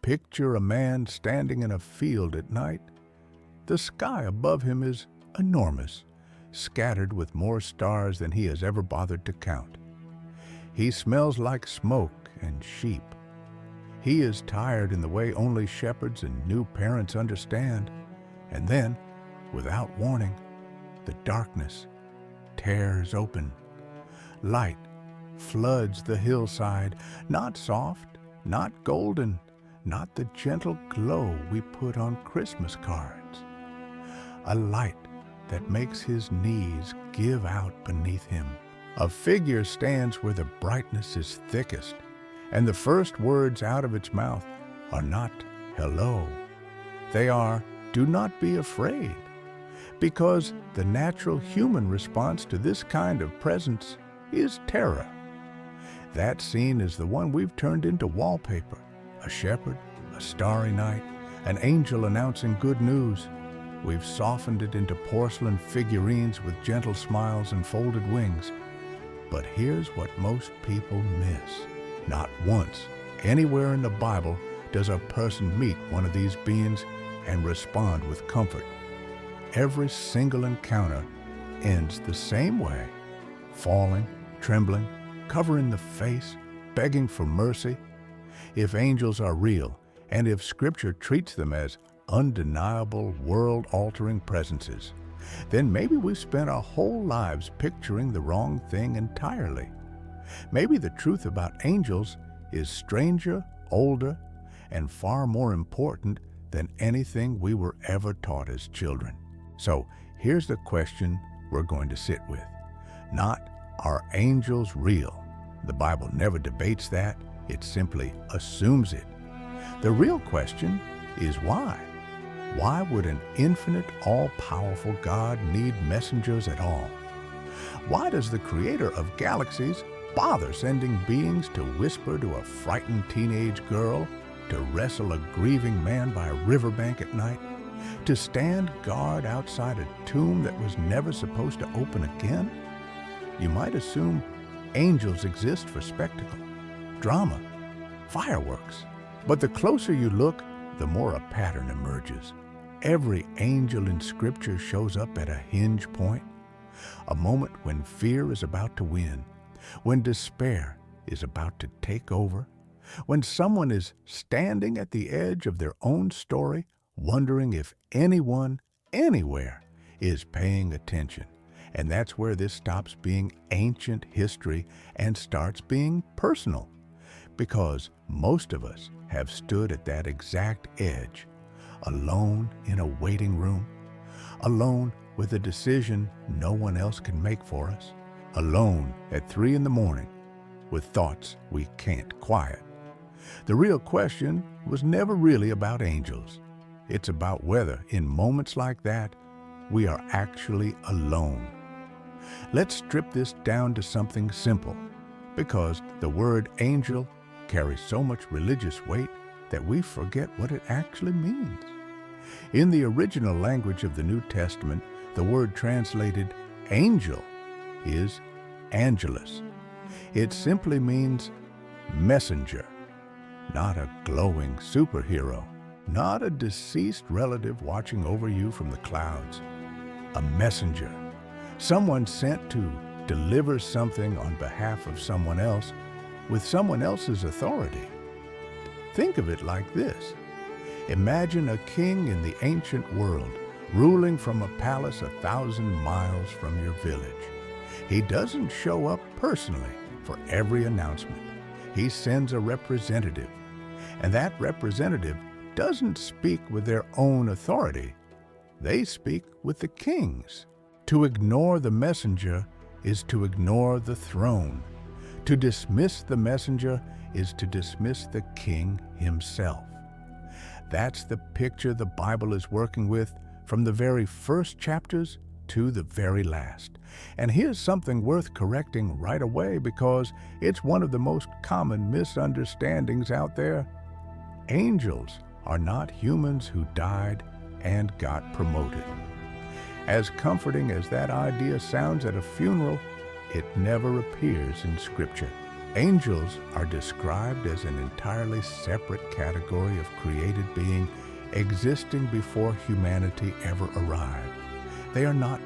Picture a man standing in a field at night. The sky above him is enormous, scattered with more stars than he has ever bothered to count. He smells like smoke and sheep. He is tired in the way only shepherds and new parents understand. And then, without warning, the darkness tears open. Light floods the hillside, not soft, not golden, not the gentle glow we put on Christmas cards. A light that makes his knees give out beneath him. A figure stands where the brightness is thickest, and the first words out of its mouth are not hello. They are, do not be afraid, because the natural human response to this kind of presence is terror. That scene is the one we've turned into wallpaper. A shepherd, a starry night, an angel announcing good news. We've softened it into porcelain figurines with gentle smiles and folded wings. But here's what most people miss. Not once, anywhere in the Bible, does a person meet one of these beings and respond with comfort. Every single encounter ends the same way: falling, trembling, covering the face, begging for mercy. If angels are real, and if Scripture treats them as undeniable, world-altering presences, then maybe we've spent our whole lives picturing the wrong thing entirely. Maybe the truth about angels is stranger, older, and far more important than anything we were ever taught as children. So here's the question we're going to sit with. Not, are angels real? The Bible never debates that. It simply assumes it. The real question is why? Why would an infinite, all-powerful God need messengers at all? Why does the creator of galaxies bother sending beings to whisper to a frightened teenage girl, to wrestle a grieving man by a riverbank at night, to stand guard outside a tomb that was never supposed to open again? You might assume angels exist for spectacle, drama, fireworks. But the closer you look, the more a pattern emerges. Every angel in Scripture shows up at a hinge point, a moment when fear is about to win, when despair is about to take over, when someone is standing at the edge of their own story, wondering if anyone, anywhere, is paying attention. And that's where this stops being ancient history and starts being personal. Because most of us have stood at that exact edge, alone in a waiting room, alone with a decision no one else can make for us, alone at 3 a.m. with thoughts we can't quiet. The real question was never really about angels. It's about whether, in moments like that, we are actually alone. Let's strip this down to something simple, because the word angel carries so much religious weight that we forget what it actually means. In the original language of the New Testament, the word translated angel is angelus. It simply means messenger, not a glowing superhero, not a deceased relative watching over you from the clouds. A messenger, someone sent to deliver something on behalf of someone else with someone else's authority. Think of it like this. Imagine a king in the ancient world, ruling from a palace 1,000 miles from your village. He doesn't show up personally for every announcement. He sends a representative, and that representative doesn't speak with their own authority. They speak with the king's. To ignore the messenger is to ignore the throne. To dismiss the messenger is to dismiss the king himself. That's the picture the Bible is working with from the very first chapters to the very last. And here's something worth correcting right away, because it's one of the most common misunderstandings out there. Angels are not humans who died and got promoted. As comforting as that idea sounds at a funeral, it never appears in Scripture. Angels are described as an entirely separate category of created being existing before humanity ever arrived. They are not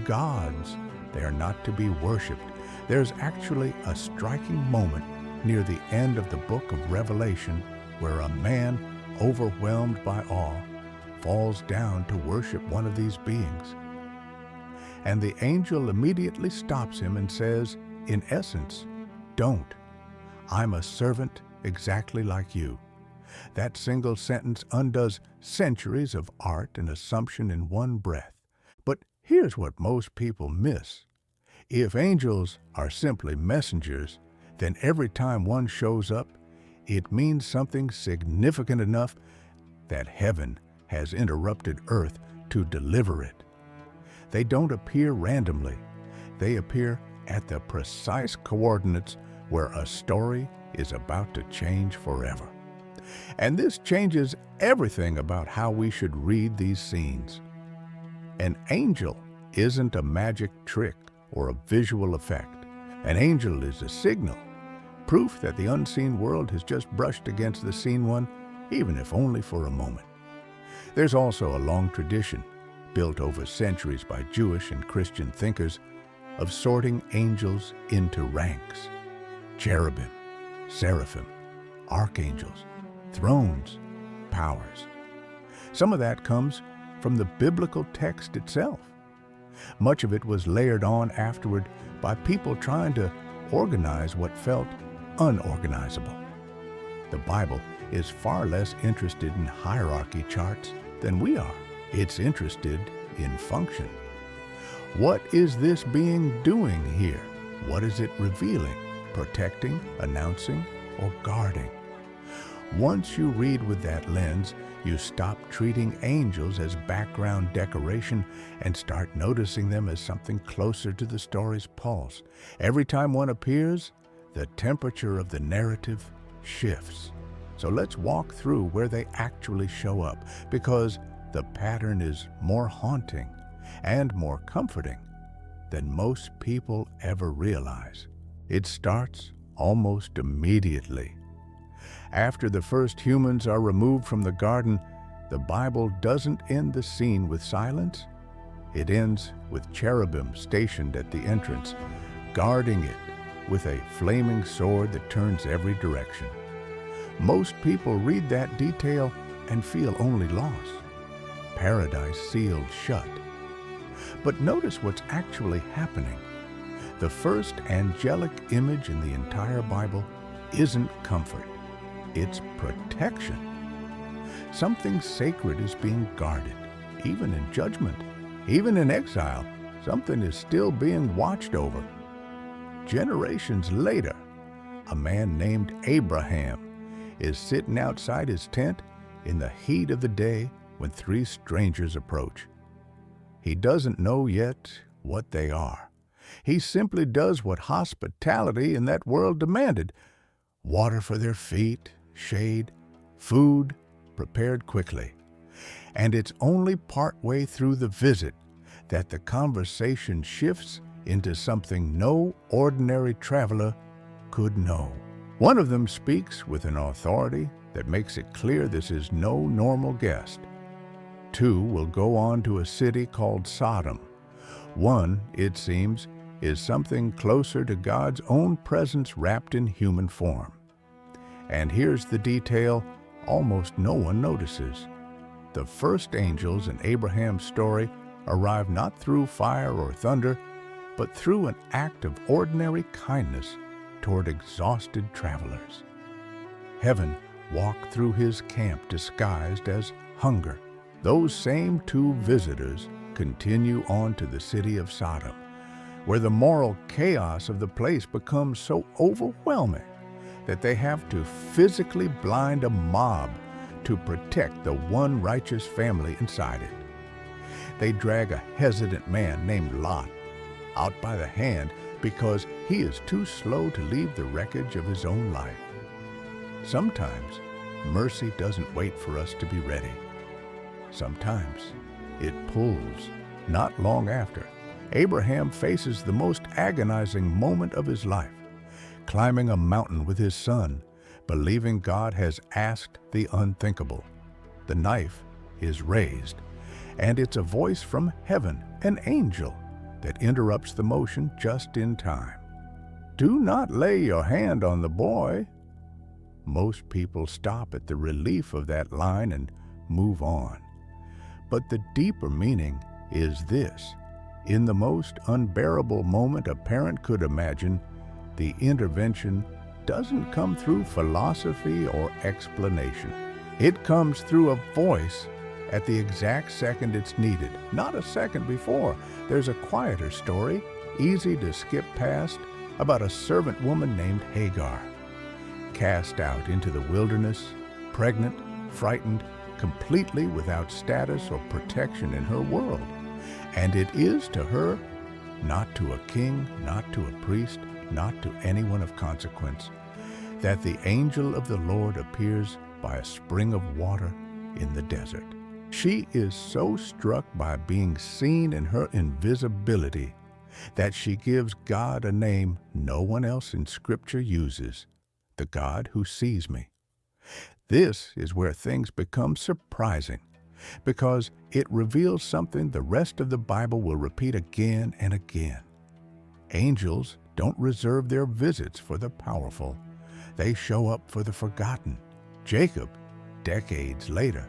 gods. They are not to be worshipped. There's actually a striking moment near the end of the book of Revelation where a man, overwhelmed by awe, falls down to worship one of these beings. And the angel immediately stops him and says, in essence, "Don't. I'm a servant exactly like you." That single sentence undoes centuries of art and assumption in one breath. But here's what most people miss. If angels are simply messengers, then every time one shows up, it means something significant enough that heaven has interrupted earth to deliver it. They don't appear randomly. They appear at the precise coordinates where a story is about to change forever. And this changes everything about how we should read these scenes. An angel isn't a magic trick or a visual effect. An angel is a signal, proof that the unseen world has just brushed against the seen one, even if only for a moment. There's also a long tradition, built over centuries by Jewish and Christian thinkers, of sorting angels into ranks: cherubim, seraphim, archangels, thrones, powers. Some of that comes from the biblical text itself. Much of it was layered on afterward by people trying to organize what felt unorganizable. The Bible is far less interested in hierarchy charts than we are. It's interested in function. What is this being doing here? What is it revealing, protecting, announcing, or guarding? Once you read with that lens, you stop treating angels as background decoration and start noticing them as something closer to the story's pulse. Every time one appears, the temperature of the narrative shifts. So let's walk through where they actually show up, because the pattern is more haunting and more comforting than most people ever realize. It starts almost immediately. After the first humans are removed from the garden, the Bible doesn't end the scene with silence. It ends with cherubim stationed at the entrance, guarding it with a flaming sword that turns every direction. Most people read that detail and feel only loss. Paradise sealed shut. But notice what's actually happening. The first angelic image in the entire Bible isn't comfort. It's protection. Something sacred is being guarded, even in judgment, even in exile. Something is still being watched over. Generations later, a man named Abraham is sitting outside his tent in the heat of the day when three strangers approach. He doesn't know yet what they are. He simply does what hospitality in that world demanded: water for their feet, shade, food prepared quickly. And it's only partway through the visit that the conversation shifts into something no ordinary traveler could know. One of them speaks with an authority that makes it clear this is no normal guest. Two will go on to a city called Sodom. One, it seems, is something closer to God's own presence wrapped in human form. And here's the detail almost no one notices. The first angels in Abraham's story arrive not through fire or thunder, but through an act of ordinary kindness toward exhausted travelers. Heaven walked through his camp disguised as hunger. Those same two visitors continue on to the city of Sodom, where the moral chaos of the place becomes so overwhelming that they have to physically blind a mob to protect the one righteous family inside it. They drag a hesitant man named Lot out by the hand because he is too slow to leave the wreckage of his own life. Sometimes mercy doesn't wait for us to be ready. Sometimes it pulls. Not long after, Abraham faces the most agonizing moment of his life. climbing a mountain with his son, believing God has asked the unthinkable. The knife is raised, and it's a voice from heaven, an angel, that interrupts the motion just in time. "Do not lay your hand on the boy." Most people stop at the relief of that line and move on. But the deeper meaning is this: in the most unbearable moment a parent could imagine, the intervention doesn't come through philosophy or explanation. It comes through a voice at the exact second it's needed, not a second before. There's a quieter story, easy to skip past, about a servant woman named Hagar, cast out into the wilderness, pregnant, frightened, completely without status or protection in her world. And it is to her, not to a king, not to a priest, not to anyone of consequence, that the angel of the Lord appears by a spring of water in the desert. She is so struck by being seen in her invisibility that she gives God a name no one else in Scripture uses: the God who sees me. This is where things become surprising, because it reveals something the rest of the Bible will repeat again and again. Angels don't reserve their visits for the powerful. They show up for the forgotten. Jacob, decades later,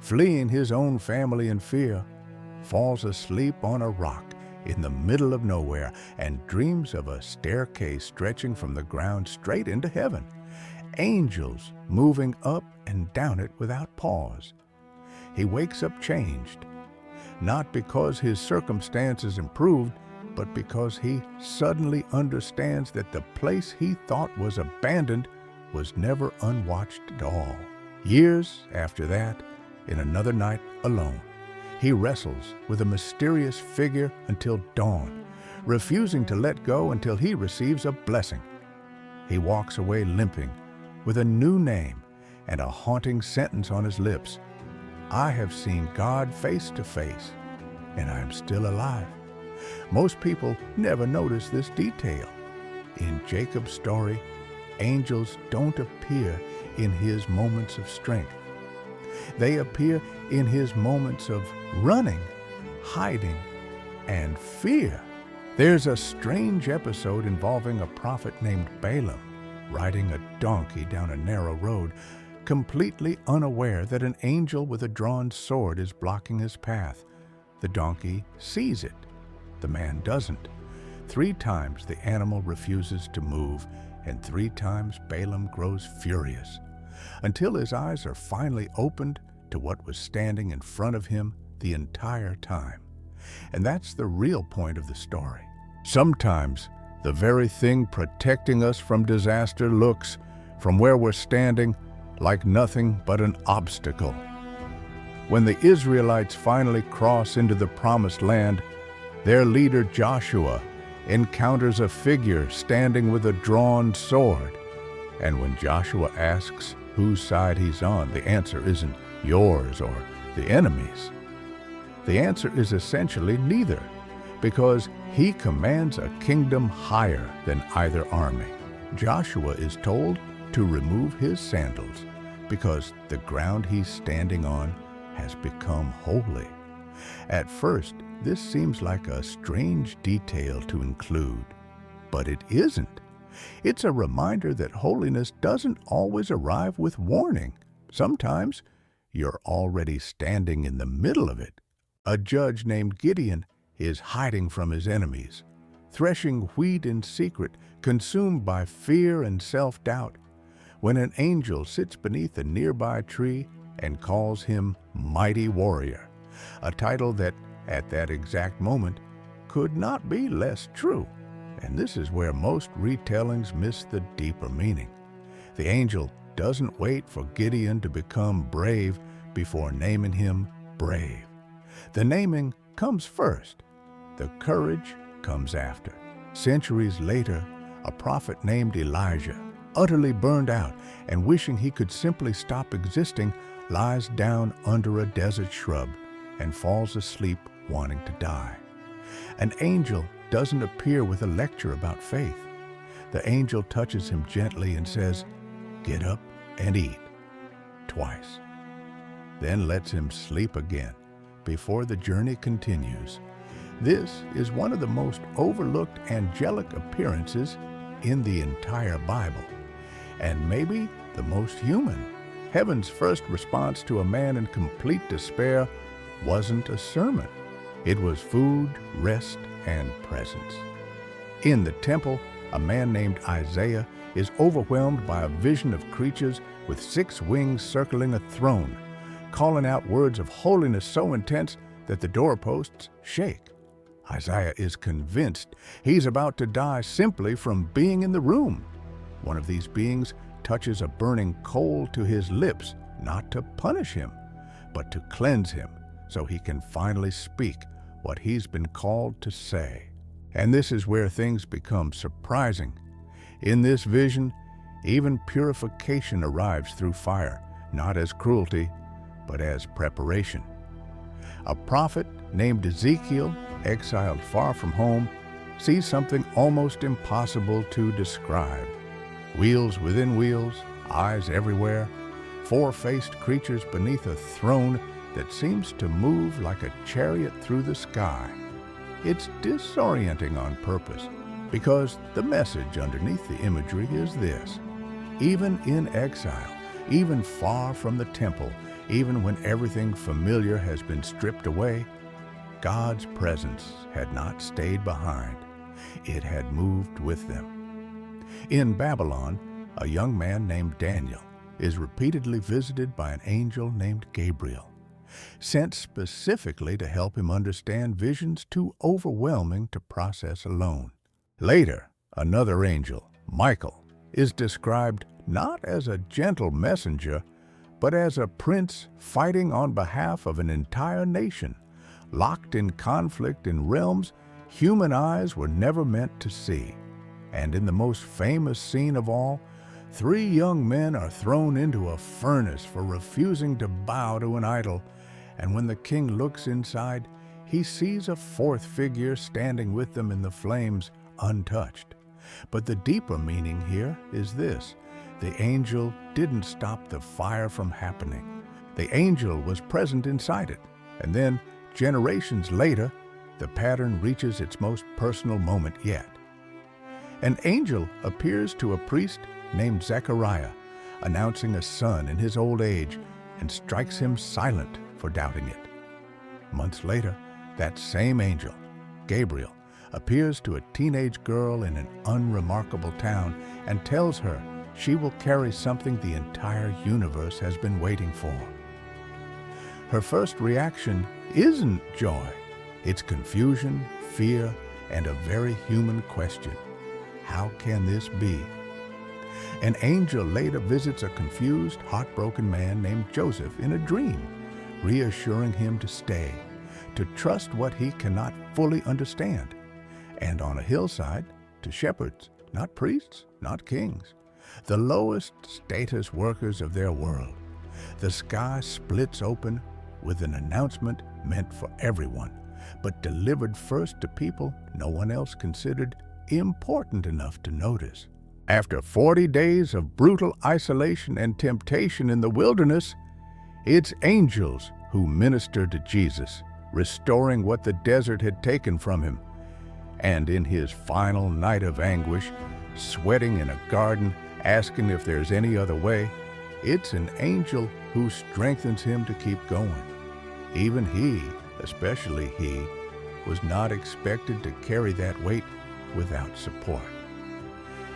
fleeing his own family in fear, falls asleep on a rock in the middle of nowhere and dreams of a staircase stretching from the ground straight into heaven, angels moving up and down it without pause. He wakes up changed, not because his circumstances improved, but because he suddenly understands that the place he thought was abandoned was never unwatched at all. Years after that, in another night alone, he wrestles with a mysterious figure until dawn, refusing to let go until he receives a blessing. He walks away limping, with a new name and a haunting sentence on his lips: "I have seen God face to face, and I am still alive." Most people never notice this detail. In Jacob's story, angels don't appear in his moments of strength. They appear in his moments of running, hiding, and fear. There's a strange episode involving a prophet named Balaam riding a donkey down a narrow road, completely unaware that an angel with a drawn sword is blocking his path. The donkey sees it. The man doesn't. 3 times the animal refuses to move, and 3 times Balaam grows furious, until his eyes are finally opened to what was standing in front of him the entire time. And that's the real point of the story. Sometimes the very thing protecting us from disaster looks, from where we're standing, like nothing but an obstacle. When the Israelites finally cross into the Promised Land, their leader Joshua encounters a figure standing with a drawn sword. And when Joshua asks whose side he's on, the answer isn't yours or the enemy's. The answer is essentially neither, because he commands a kingdom higher than either army. Joshua is told to remove his sandals because the ground he's standing on has become holy. At first, this seems like a strange detail to include, but it isn't. It's a reminder that holiness doesn't always arrive with warning. Sometimes you're already standing in the middle of it. A judge named Gideon is hiding from his enemies, threshing wheat in secret, consumed by fear and self-doubt, when an angel sits beneath a nearby tree and calls him Mighty Warrior, a title that, at that exact moment, could not be less true. And this is where most retellings miss the deeper meaning. The angel doesn't wait for Gideon to become brave before naming him brave. The naming comes first. The courage comes after. Centuries later, a prophet named Elijah, utterly burned out and wishing he could simply stop existing, lies down under a desert shrub and falls asleep wanting to die. An angel doesn't appear with a lecture about faith. The angel touches him gently and says, "Get up and eat," twice. Then lets him sleep again before the journey continues. This is one of the most overlooked angelic appearances in the entire Bible, and maybe the most human. Heaven's first response to a man in complete despair wasn't a sermon. It was food, rest, and presence. In the temple, a man named Isaiah is overwhelmed by a vision of creatures with 6 wings circling a throne, calling out words of holiness so intense that the doorposts shake. Isaiah is convinced he's about to die simply from being in the room. One of these beings touches a burning coal to his lips, not to punish him, but to cleanse him so he can finally speak what he's been called to say. And this is where things become surprising. In this vision, even purification arrives through fire, not as cruelty, but as preparation. A prophet named Ezekiel, exiled far from home, sees something almost impossible to describe. Wheels within wheels, eyes everywhere, 4-faced creatures beneath a throne that seems to move like a chariot through the sky. It's disorienting on purpose, because the message underneath the imagery is this: even in exile, even far from the temple, even when everything familiar has been stripped away, God's presence had not stayed behind. It had moved with them. In Babylon, a young man named Daniel is repeatedly visited by an angel named Gabriel, sent specifically to help him understand visions too overwhelming to process alone. Later, another angel, Michael, is described not as a gentle messenger, but as a prince fighting on behalf of an entire nation, locked in conflict in realms human eyes were never meant to see. And in the most famous scene of all, 3 young men are thrown into a furnace for refusing to bow to an idol, and when the king looks inside, he sees a 4th figure standing with them in the flames, untouched. But the deeper meaning here is this: the angel didn't stop the fire from happening. The angel was present inside it, and then, generations later, the pattern reaches its most personal moment yet. An angel appears to a priest named Zechariah, announcing a son in his old age, and strikes him silent for doubting it. Months later, that same angel, Gabriel, appears to a teenage girl in an unremarkable town and tells her she will carry something the entire universe has been waiting for. Her first reaction isn't joy. It's confusion, fear, and a very human question: how can this be? An angel later visits a confused, heartbroken man named Joseph in a dream, reassuring him to stay, to trust what he cannot fully understand. And on a hillside, to shepherds, not priests, not kings, the lowest status workers of their world, the sky splits open with an announcement meant for everyone, but delivered first to people no one else considered important enough to notice. After 40 days of brutal isolation and temptation in the wilderness, it's angels who minister to Jesus, restoring what the desert had taken from him. And in his final night of anguish, sweating in a garden, asking if there's any other way, it's an angel who strengthens him to keep going. Even he, especially he, was not expected to carry that weight without support.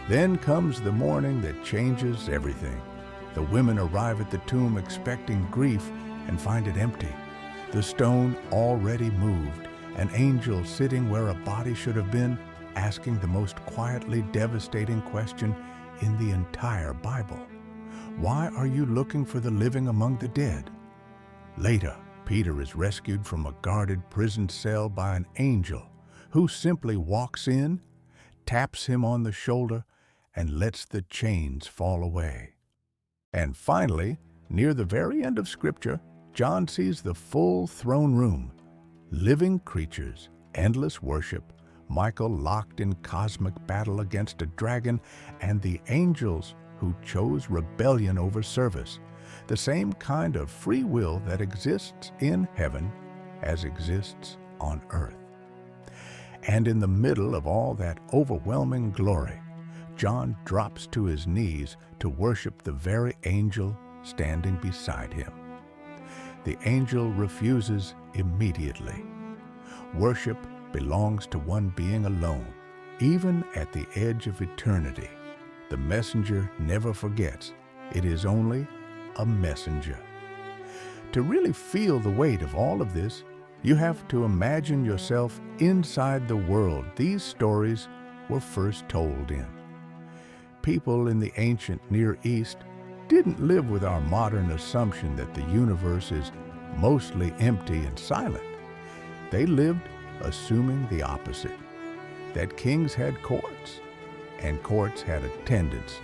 Then comes the morning that changes everything. The women arrive at the tomb expecting grief and find it empty. The stone already moved, an angel sitting where a body should have been, asking the most quietly devastating question in the entire Bible: why are you looking for the living among the dead? Later, Peter is rescued from a guarded prison cell by an angel who simply walks in, taps him on the shoulder, and lets the chains fall away. And finally, near the very end of Scripture, John sees the full throne room, living creatures, endless worship, Michael locked in cosmic battle against a dragon, and the angels who chose rebellion over service, the same kind of free will that exists in heaven as exists on earth. And in the middle of all that overwhelming glory, John drops to his knees to worship the very angel standing beside him. The angel refuses immediately. Worship belongs to one being alone. Even at the edge of eternity, the messenger never forgets it is only a messenger. To really feel the weight of all of this, you have to imagine yourself inside the world these stories were first told in. People in the ancient Near East didn't live with our modern assumption that the universe is mostly empty and silent. They lived assuming the opposite, that kings had courts, and courts had attendants,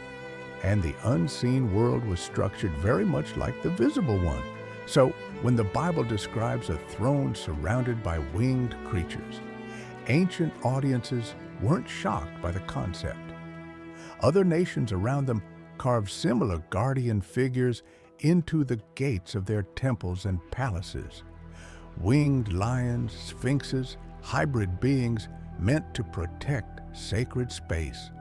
and the unseen world was structured very much like the visible one. So, when the Bible describes a throne surrounded by winged creatures, ancient audiences weren't shocked by the concept. Other nations around them carved similar guardian figures into the gates of their temples and palaces. Winged lions, sphinxes, hybrid beings meant to protect sacred space.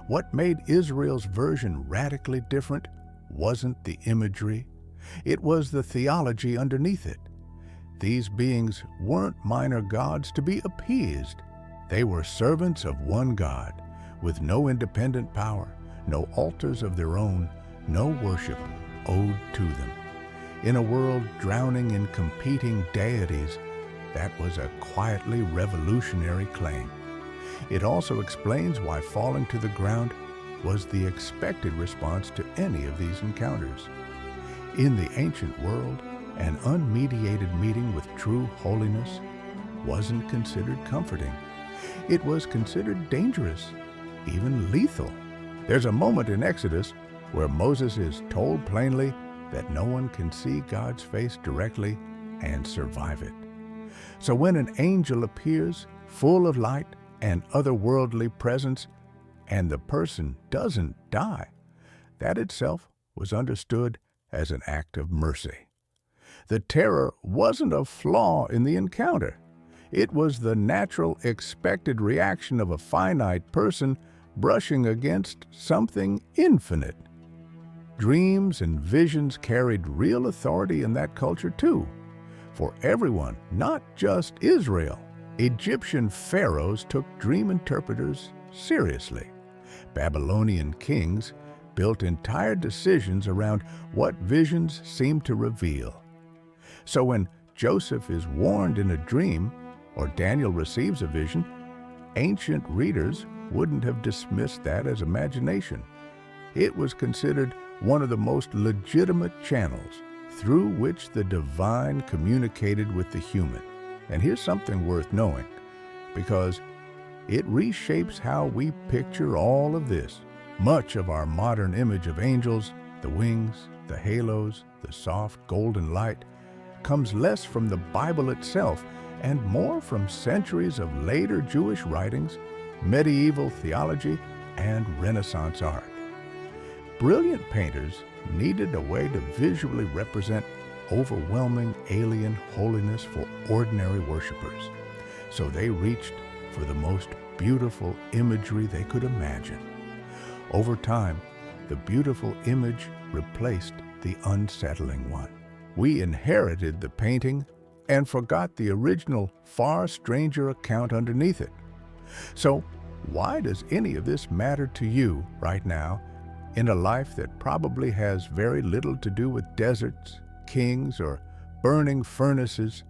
What made Israel's version radically different wasn't the imagery, it was the theology underneath it. These beings weren't minor gods to be appeased. They were servants of one God, with no independent power, no altars of their own, no worship owed to them. In a world drowning in competing deities, that was a quietly revolutionary claim. It also explains why falling to the ground was the expected response to any of these encounters. In the ancient world, an unmediated meeting with true holiness wasn't considered comforting. It was considered dangerous, even lethal. There's a moment in Exodus where Moses is told plainly that no one can see God's face directly and survive it. So when an angel appears full of light and otherworldly presence, and the person doesn't die, that itself was understood as an act of mercy. The terror wasn't a flaw in the encounter. It was the natural, expected reaction of a finite person brushing against something infinite. Dreams and visions carried real authority in that culture too. For everyone, not just Israel, Egyptian pharaohs took dream interpreters seriously. Babylonian kings built entire decisions around what visions seemed to reveal. So when Joseph is warned in a dream, or Daniel receives a vision, ancient readers wouldn't have dismissed that as imagination. It was considered one of the most legitimate channels through which the divine communicated with the human. And here's something worth knowing, because it reshapes how we picture all of this. Much of our modern image of angels, the wings, the halos, the soft golden light, comes less from the Bible itself and more from centuries of later Jewish writings, medieval theology, and Renaissance art. Brilliant painters needed a way to visually represent overwhelming alien holiness for ordinary worshipers, so they reached for the most beautiful imagery they could imagine. Over time, the beautiful image replaced the unsettling one. We inherited the painting and forgot the original, far stranger account underneath it. So, why does any of this matter to you right now in a life that probably has very little to do with deserts, kings, or burning furnaces?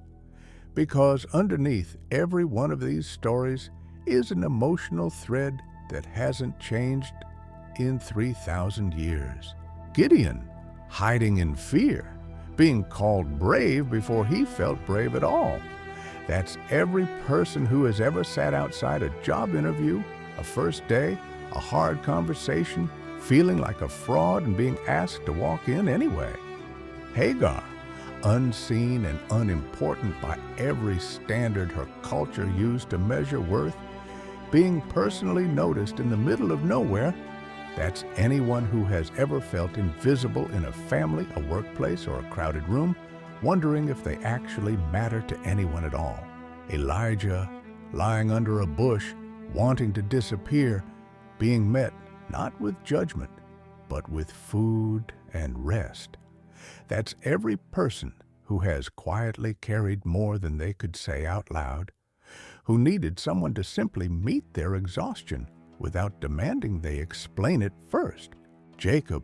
Because underneath every one of these stories is an emotional thread that hasn't changed in 3,000 years. Gideon, hiding in fear, being called brave before he felt brave at all. That's every person who has ever sat outside a job interview, a first day, a hard conversation, feeling like a fraud and being asked to walk in anyway. Hagar, unseen and unimportant by every standard her culture used to measure worth, being personally noticed in the middle of nowhere. That's anyone who has ever felt invisible in a family, a workplace, or a crowded room, wondering if they actually matter to anyone at all. Elijah, lying under a bush, wanting to disappear, being met not with judgment, but with food and rest. That's every person who has quietly carried more than they could say out loud, who needed someone to simply meet their exhaustion without demanding they explain it first. Jacob,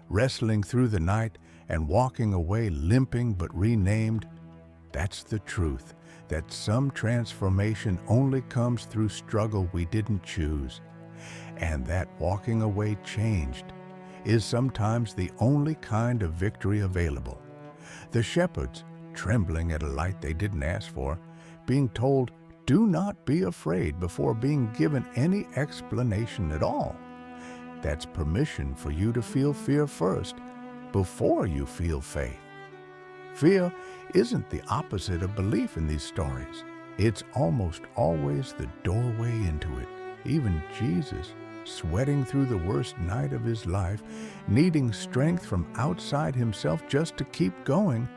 wrestling through the night and walking away limping but renamed. That's the truth, that some transformation only comes through struggle we didn't choose, and that walking away changed is sometimes the only kind of victory available. The shepherds, trembling at a light they didn't ask for, being told, "Do not be afraid," before being given any explanation at all. That's permission for you to feel fear first, before you feel faith. Fear isn't the opposite of belief in these stories. It's almost always the doorway into it. Even Jesus, sweating through the worst night of his life, needing strength from outside himself just to keep going,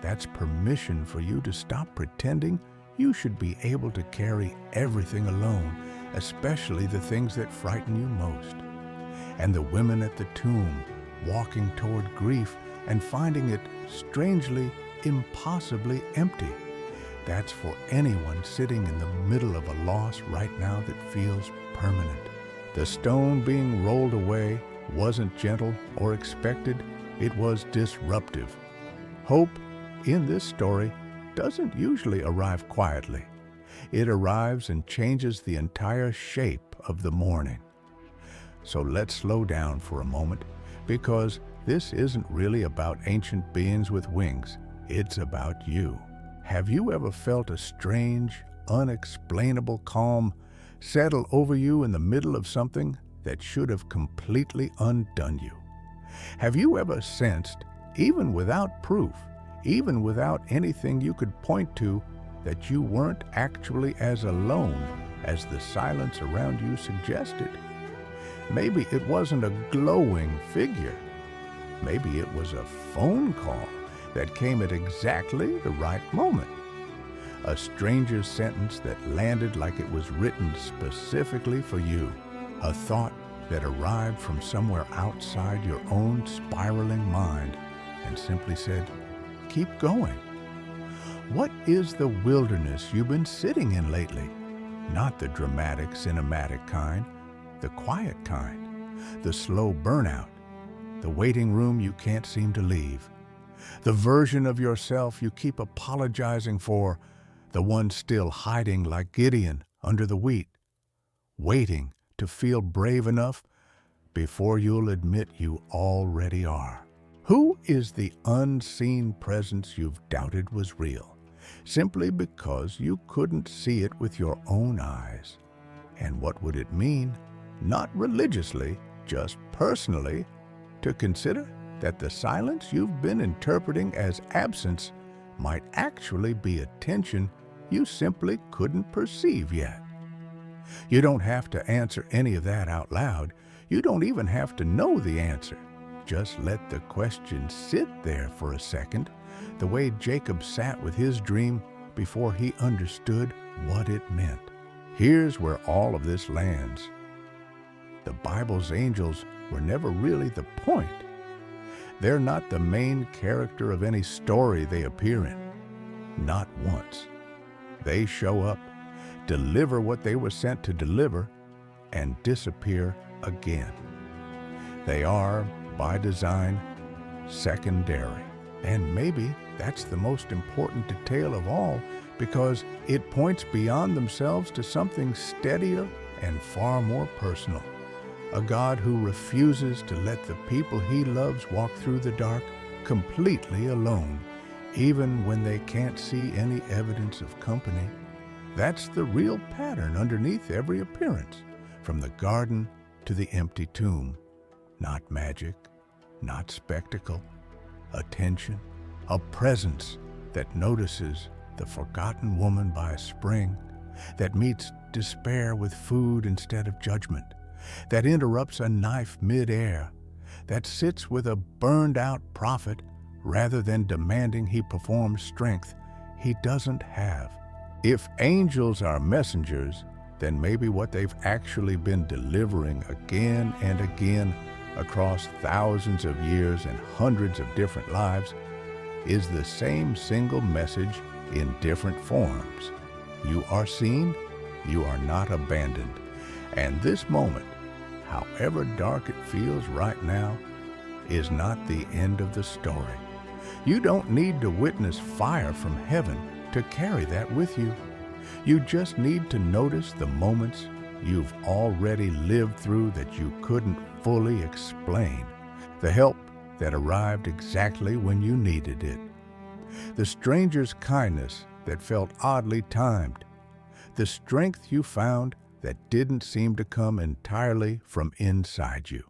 that's permission for you to stop pretending you should be able to carry everything alone, especially the things that frighten you most. And the women at the tomb, walking toward grief and finding it strangely, impossibly empty. That's for anyone sitting in the middle of a loss right now that feels permanent. The stone being rolled away wasn't gentle or expected, it was disruptive. Hope in this story doesn't usually arrive quietly. It arrives and changes the entire shape of the morning. So let's slow down for a moment, because this isn't really about ancient beings with wings. It's about you. Have you ever felt a strange, unexplainable calm settle over you in the middle of something that should have completely undone you? Have you ever sensed, even without proof, even without anything you could point to, that you weren't actually as alone as the silence around you suggested? Maybe it wasn't a glowing figure. Maybe it was a phone call that came at exactly the right moment. A stranger's sentence that landed like it was written specifically for you. A thought that arrived from somewhere outside your own spiraling mind and simply said, "Keep going." What is the wilderness you've been sitting in lately? Not the dramatic, cinematic kind, the quiet kind, the slow burnout, the waiting room you can't seem to leave, the version of yourself you keep apologizing for, the one still hiding like Gideon under the wheat, waiting to feel brave enough before you'll admit you already are. Who is the unseen presence you've doubted was real, simply because you couldn't see it with your own eyes? And what would it mean, not religiously, just personally, to consider that the silence you've been interpreting as absence might actually be attention you simply couldn't perceive yet? You don't have to answer any of that out loud. You don't even have to know the answer. Just let the question sit there for a second, the way Jacob sat with his dream before he understood what it meant. Here's where all of this lands. The Bible's angels were never really the point. They're not the main character of any story they appear in. Not once. They show up, deliver what they were sent to deliver, and disappear again. They are, by design, secondary. And maybe that's the most important detail of all, because it points beyond themselves to something steadier and far more personal. A God who refuses to let the people he loves walk through the dark completely alone, even when they can't see any evidence of company. That's the real pattern underneath every appearance, from the garden to the empty tomb. Not magic, not spectacle, attention, a presence that notices the forgotten woman by a spring, that meets despair with food instead of judgment, that interrupts a knife mid-air, that sits with a burned-out prophet rather than demanding he perform strength he doesn't have. If angels are messengers, then maybe what they've actually been delivering again and again across thousands of years and hundreds of different lives is the same single message in different forms. You are seen, you are not abandoned. And this moment, however dark it feels right now, is not the end of the story. You don't need to witness fire from heaven to carry that with you. You just need to notice the moments you've already lived through that you couldn't fully explain, the help that arrived exactly when you needed it, the stranger's kindness that felt oddly timed, the strength you found that didn't seem to come entirely from inside you.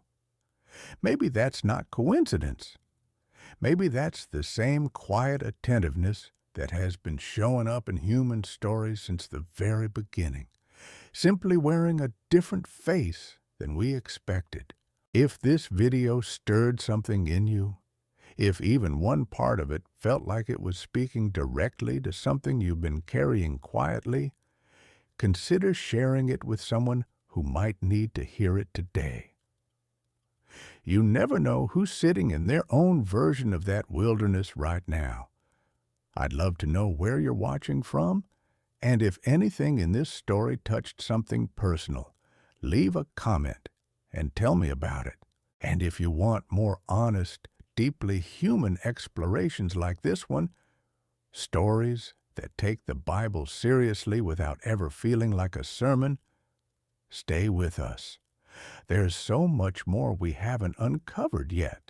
Maybe that's not coincidence. Maybe that's the same quiet attentiveness that has been showing up in human stories since the very beginning, simply wearing a different face than we expected. If this video stirred something in you, if even one part of it felt like it was speaking directly to something you've been carrying quietly, consider sharing it with someone who might need to hear it today. You never know who's sitting in their own version of that wilderness right now. I'd love to know where you're watching from, and if anything in this story touched something personal, leave a comment and tell me about it. And if you want more honest, deeply human explorations like this one, stories that take the Bible seriously without ever feeling like a sermon, stay with us. There's so much more we haven't uncovered yet.